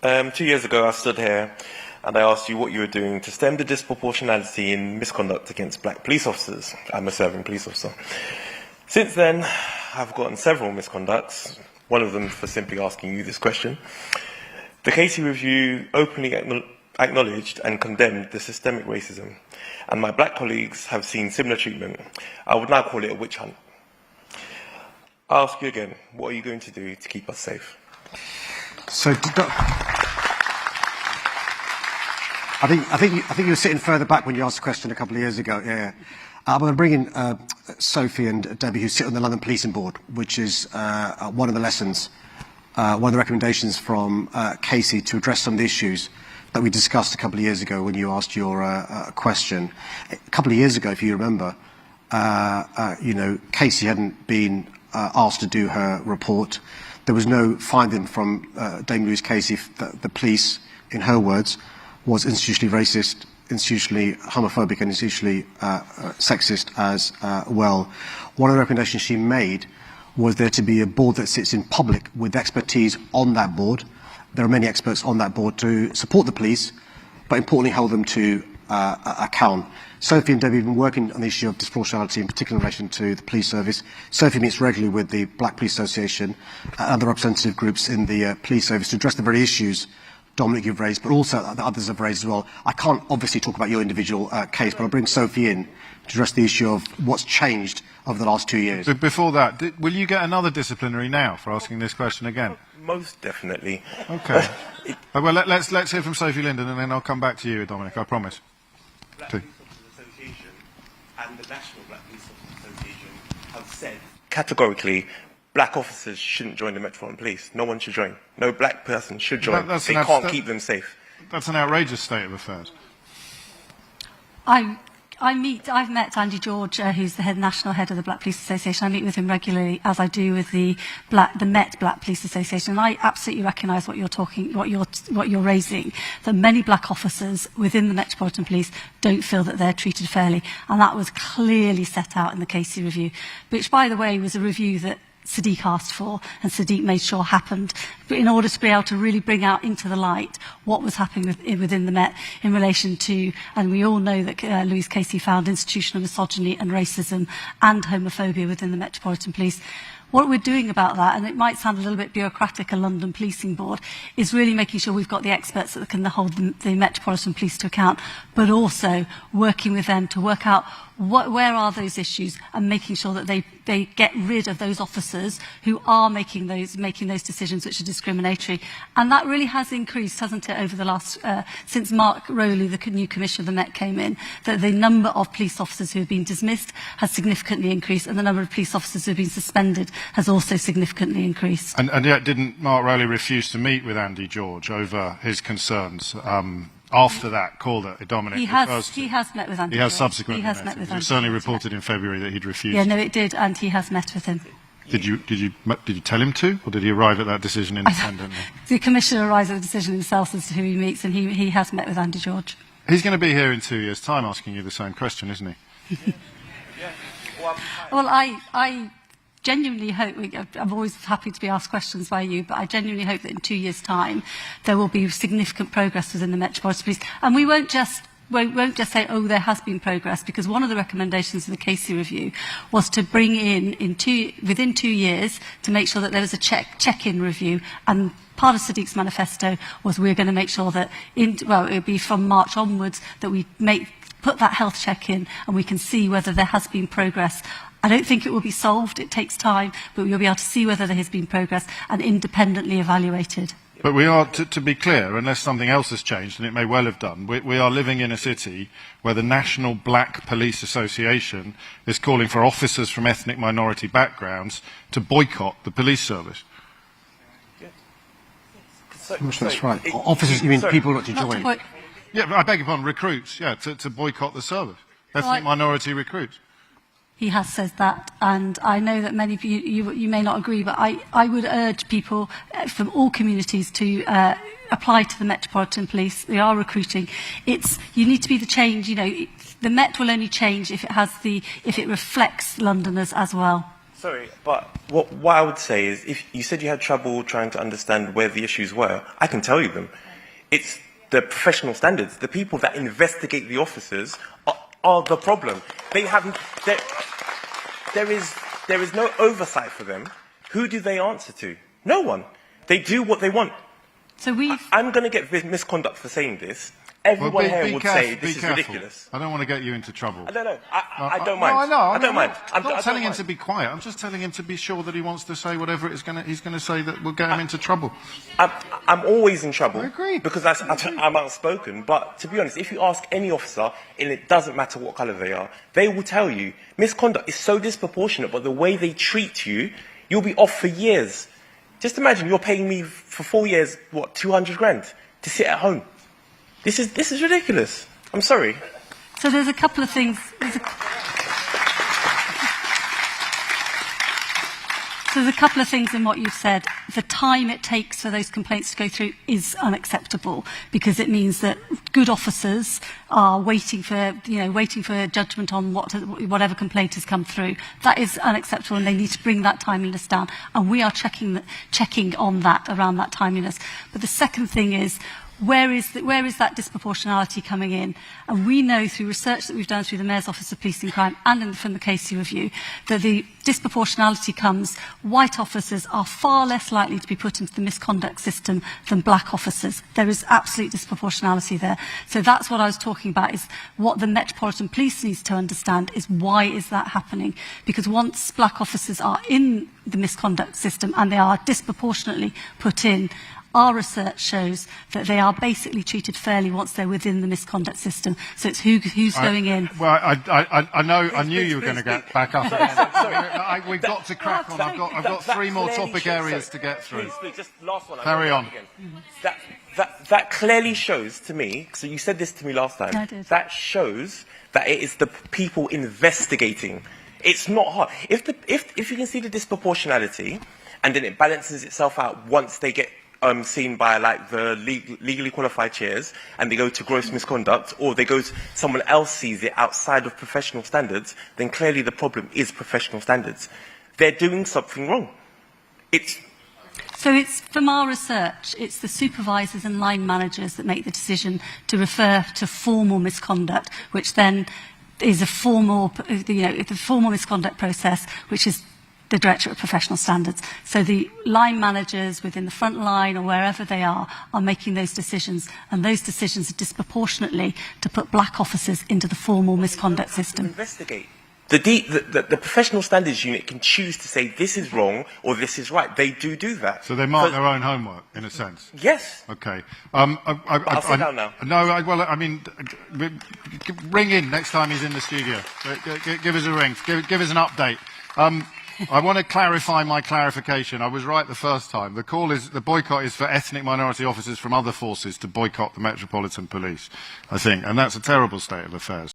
2 years ago, I stood here and I asked you what you were doing to stem the disproportionality in misconduct against black police officers. I'm a serving police officer. Since then, I've gotten several misconducts, one of them for simply asking you this question. The Casey Review openly acknowledged and condemned the systemic racism, and my black colleagues have seen similar treatment. I would now call it a witch hunt. I ask you again, what are you going to do to keep us safe? So, I think you were sitting further back when you asked the question a couple of years ago. Yeah. I'm going to bring in Sophie and Debbie, who sit on the London Policing Board, which is one of the lessons, one of the recommendations from Casey to address some of the issues that we discussed a couple of years ago when you asked your question. A couple of years ago, if you remember, Casey hadn't been asked to do her report. There was no finding from Dame Louise Casey that the police, in her words, was institutionally racist, institutionally homophobic and institutionally sexist as well. One of the recommendations she made was there to be a board that sits in public with expertise on that board. There are many experts on that board to support the police, but importantly hold them to account. Sophie and Debbie have been working on the issue of disproportionality, in particular in relation to the police service. Sophie meets regularly with the Black Police Association and other representative groups in the police service to address the very issues Dominic, you've raised, but also that others have raised as well. I can't obviously talk about your individual case, but I'll bring Sophie in to address the issue of what's changed over the last 2 years. But before that, will you get another disciplinary now for asking this question again? Most definitely. Okay. Well, let's hear from Sophie Linden, and then I'll come back to you, Dominic, I promise. Black Police Officers Association and the National Black Police Officers Association have said categorically black officers shouldn't join the Metropolitan Police. No one should join. No black person should join. They can't keep them safe. That's an outrageous state of affairs. I've met Andy George, who's the national head of the Black Police Association. I meet with him regularly, as I do with the Met Black Police Association. And I absolutely recognise what you're raising. That many black officers within the Metropolitan Police don't feel that they're treated fairly, and that was clearly set out in the Casey Review, which, by the way, was a review that Sadiq asked for and Sadiq made sure happened, but in order to be able to really bring out into the light what was happening within the Met in relation to, and we all know that Louise Casey found institutional misogyny and racism and homophobia within the Metropolitan Police. What we're doing about that, and it might sound a little bit bureaucratic, a London Policing Board, is really making sure we've got the experts that can hold the Metropolitan Police to account, but also working with them to work out where are those issues and making sure that they get rid of those officers who are making those decisions which are discriminatory. And that really has increased, hasn't it, over the last, since Mark Rowley, the new Commissioner of the Met, came in, that the number of police officers who have been dismissed has significantly increased, and the number of police officers who have been suspended has also significantly increased. And yet didn't Mark Rowley refuse to meet with Andy George over his concerns after that call that Dominic refers to? He has met with Andy George. He has subsequently met with him. Andy It was certainly George, reported in February that he'd refused. Yeah, no, it did, and he has met with him. Did you tell him to, or did he arrive at that decision independently? The Commissioner arrives at the decision himself as to who he meets, and he has met with Andy George. He's going to be here in 2 years' time asking you the same question, isn't he? Well, I genuinely hope, I'm always happy to be asked questions by you, but I genuinely hope that in 2 years' time there will be significant progress within the Metropolitan Police. And we won't just say, oh, there has been progress, because one of the recommendations of the Casey Review was to bring within 2 years, to make sure that there was a check-in review. And part of Sadiq's manifesto was we're going to make sure that, it would be from March onwards, that we put that health check in and we can see whether there has been progress. I don't think it will be solved, it takes time, but we'll be able to see whether there has been progress and independently evaluated. But we are, to be clear, unless something else has changed, and it may well have done, we are living in a city where the National Black Police Association is calling for officers from ethnic minority backgrounds to boycott the police service. That's right. Officers, you mean people not to join? Yeah, I beg your pardon, recruits, to boycott the service. Ethnic minority recruits. He has said that, and I know that many of you may not agree, but I would urge people from all communities to apply to the Metropolitan Police. They are recruiting. You need to be the change. The Met will only change if it reflects Londoners as well. Sorry, but what I would say is, if you said you had trouble trying to understand where the issues were, I can tell you them. It's the professional standards. The people that investigate the officers are the problem. They haven't. There is no oversight for them. Who do they answer to? No one. They do what they want. So I'm going to get misconduct for saying this. Everyone here would say this is careful. Ridiculous. I don't want to get you into trouble. I don't know. I don't mind. No, I know. I don't mind. I'm not telling him to be quiet. I'm just telling him to be sure that he wants to say whatever he's going to say that will get him into trouble. I'm always in trouble. I agree. Because I'm outspoken. But to be honest, if you ask any officer, and it doesn't matter what colour they are, they will tell you misconduct is so disproportionate, but the way they treat you, you'll be off for years. Just imagine you're paying me for 4 years, 200 grand to sit at home. This is ridiculous. I'm sorry. So there's a couple of things. There's a couple of things in what you've said. The time it takes for those complaints to go through is unacceptable, because it means that good officers are waiting for judgment on whatever complaint has come through. That is unacceptable, and they need to bring that timeliness down. And we are checking on that, around that timeliness. But the second thing is, where is that disproportionality coming in? And we know through research that we've done through the Mayor's Office of Policing Crime and from the Casey Review that the disproportionality comes, white officers are far less likely to be put into the misconduct system than black officers. There is absolute disproportionality there. So that's what I was talking about, is what the Metropolitan Police needs to understand is why is that happening? Because once black officers are in the misconduct system and they are disproportionately put in, our research shows that they are basically treated fairly once they're within the misconduct system. So it's who's going in. Well, I knew you were going to get back up again. We've got to crack on. I've got 3 more topic areas to get through. Please, just last one. Carry on. That clearly shows to me, so you said this to me last time, I did. That shows that it is the people investigating. It's not hard. If you can see the disproportionality, and then it balances itself out once they get seen by like the legally qualified chairs, and they go to gross misconduct, or someone else sees it outside of professional standards, then clearly the problem is professional standards. They're doing something wrong. So it's, from our research, it's the supervisors and line managers that make the decision to refer to formal misconduct, which then is the formal misconduct process, which is the Directorate of Professional Standards. So the line managers within the front line or wherever they are making those decisions, and those decisions are disproportionately to put black officers into the formal misconduct system. Investigate. The Professional Standards Unit can choose to say this is wrong or this is right. They do that. So they mark their own homework, in a sense? Yes. Okay. I'll sit down now. No, I mean, ring in next time he's in the studio. Give us a ring. Give us an update. I want to clarify my clarification. I was right the first time. The boycott is for ethnic minority officers from other forces to boycott the Metropolitan Police, I think. And that's a terrible state of affairs.